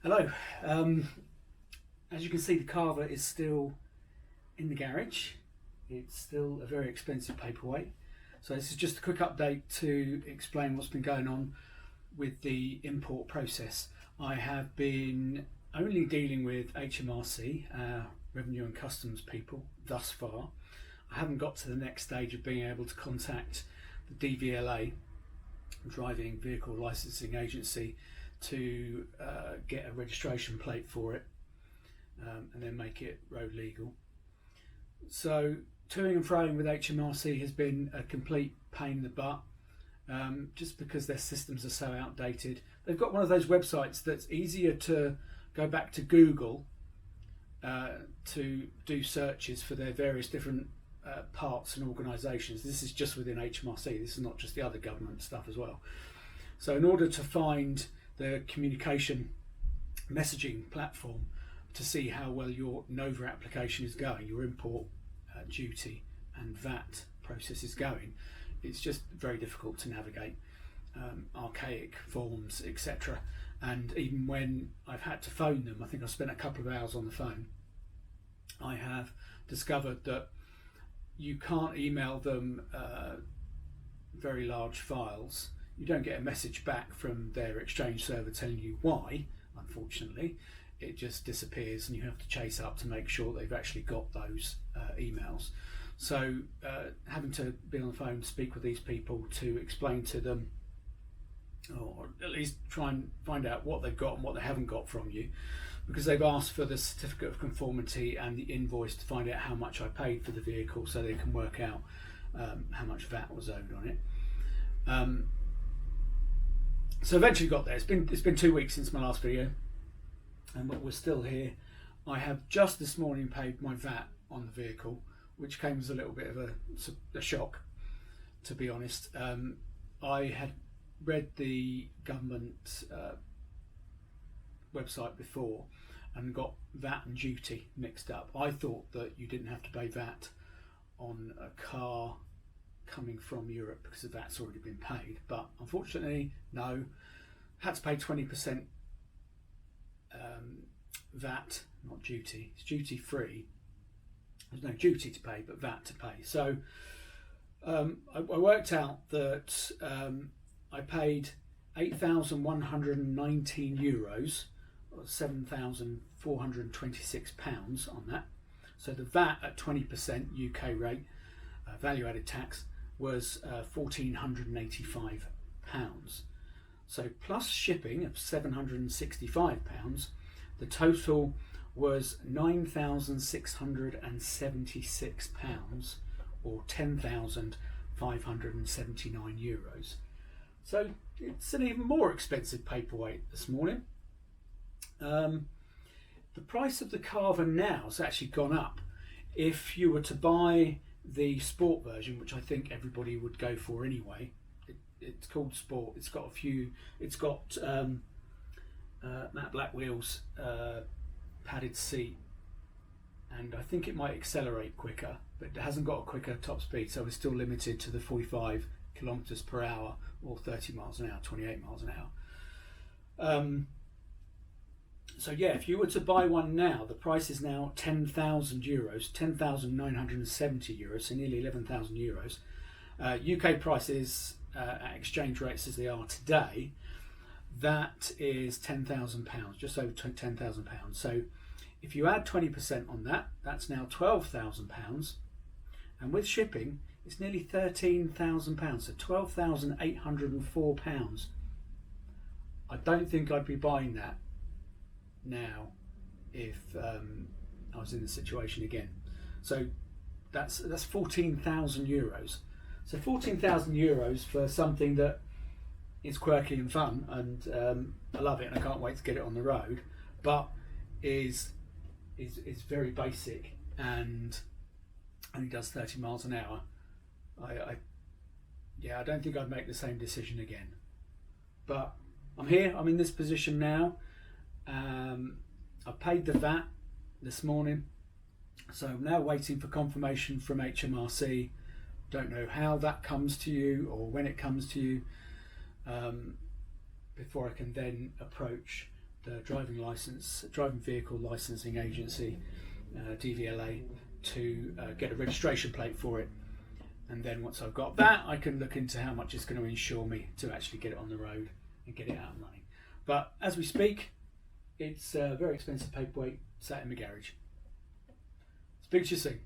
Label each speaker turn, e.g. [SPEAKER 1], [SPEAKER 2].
[SPEAKER 1] Hello. As you can see, the Carver is still in the garage. It's still a very expensive paperweight. So this is just a quick update to explain what's been going on with the import process. I have been only dealing with HMRC, Revenue and Customs people, thus far. I haven't got to the next stage of being able to contact the DVLA, Driving Vehicle Licensing Agency, to get a registration plate for it and then make it road legal. So toing and froing with HMRC has been a complete pain in the butt, just because their systems are so outdated. They've got one of those websites that's easier to go back to Google to do searches for their various different parts and organisations. This is just within HMRC, this is not just the other government stuff as well. So in order to find the communication messaging platform to see how well your NOVA application is going, your import duty and VAT process is going, it's just very difficult to navigate. Archaic forms, etc. And even when I've had to phone them, I think I spent a couple of hours on the phone, I have discovered that you can't email them very large files. You don't get a message back from their exchange server telling you why, unfortunately. It just disappears and you have to chase up to make sure they've actually got those emails. So having to be on the phone, speak with these people to explain to them, or at least try and find out what they've got and what they haven't got from you, because they've asked for the certificate of conformity and the invoice to find out how much I paid for the vehicle so they can work out how much VAT was owed on it. So eventually got there. It's been 2 weeks since my last video, but we're still here. I have just this morning paid my VAT on the vehicle, which came as a little bit of a shock, to be honest. I had read the government website before and got VAT and duty mixed up. I thought that you didn't have to pay VAT on a car coming from Europe because the VAT's already been paid, but unfortunately no. Had to pay 20% VAT, not duty. It's duty free. There's no duty to pay, but VAT to pay. So I worked out that I paid €8,119, or £7,426 on that. So the VAT at 20% UK rate, value added tax, was £1,485. So plus shipping of £765, the total was £9,676, or €10,579. So it's an even more expensive paperweight this morning. The price of the Carver now has actually gone up. If you were to buy the sport version, which I think everybody would go for anyway, it's called sport. It's got matte black wheels, padded seat, and I think it might accelerate quicker, but it hasn't got a quicker top speed, so we're still limited to the 45 kilometers per hour, or 30 miles an hour, 28 miles an hour. So yeah, if you were to buy one now, the price is now €10,000, €10,970, so nearly €11,000. UK prices at exchange rates as they are today, that is £10,000, just over £10,000. So if you add 20% on that, that's now £12,000, and with shipping, it's nearly £13,000, so £12,804. I don't think I'd be buying that now if I was in the situation again. So that's €14,000. So €14,000 for something that is quirky and fun, and I love it, and I can't wait to get it on the road, but is very basic and only does 30 miles an hour. I don't think I'd make the same decision again. But I'm here, I'm in this position now. I paid the VAT this morning, so I'm now waiting for confirmation from HMRC. Don't know how that comes to you or when it comes to you, before I can then approach the driving vehicle licensing agency, DVLA, to get a registration plate for it. And then once I've got that, I can look into how much it's going to insure me to actually get it on the road and get it out and running. But as we speak, it's a very expensive paperweight sat in my garage. Speak to you soon.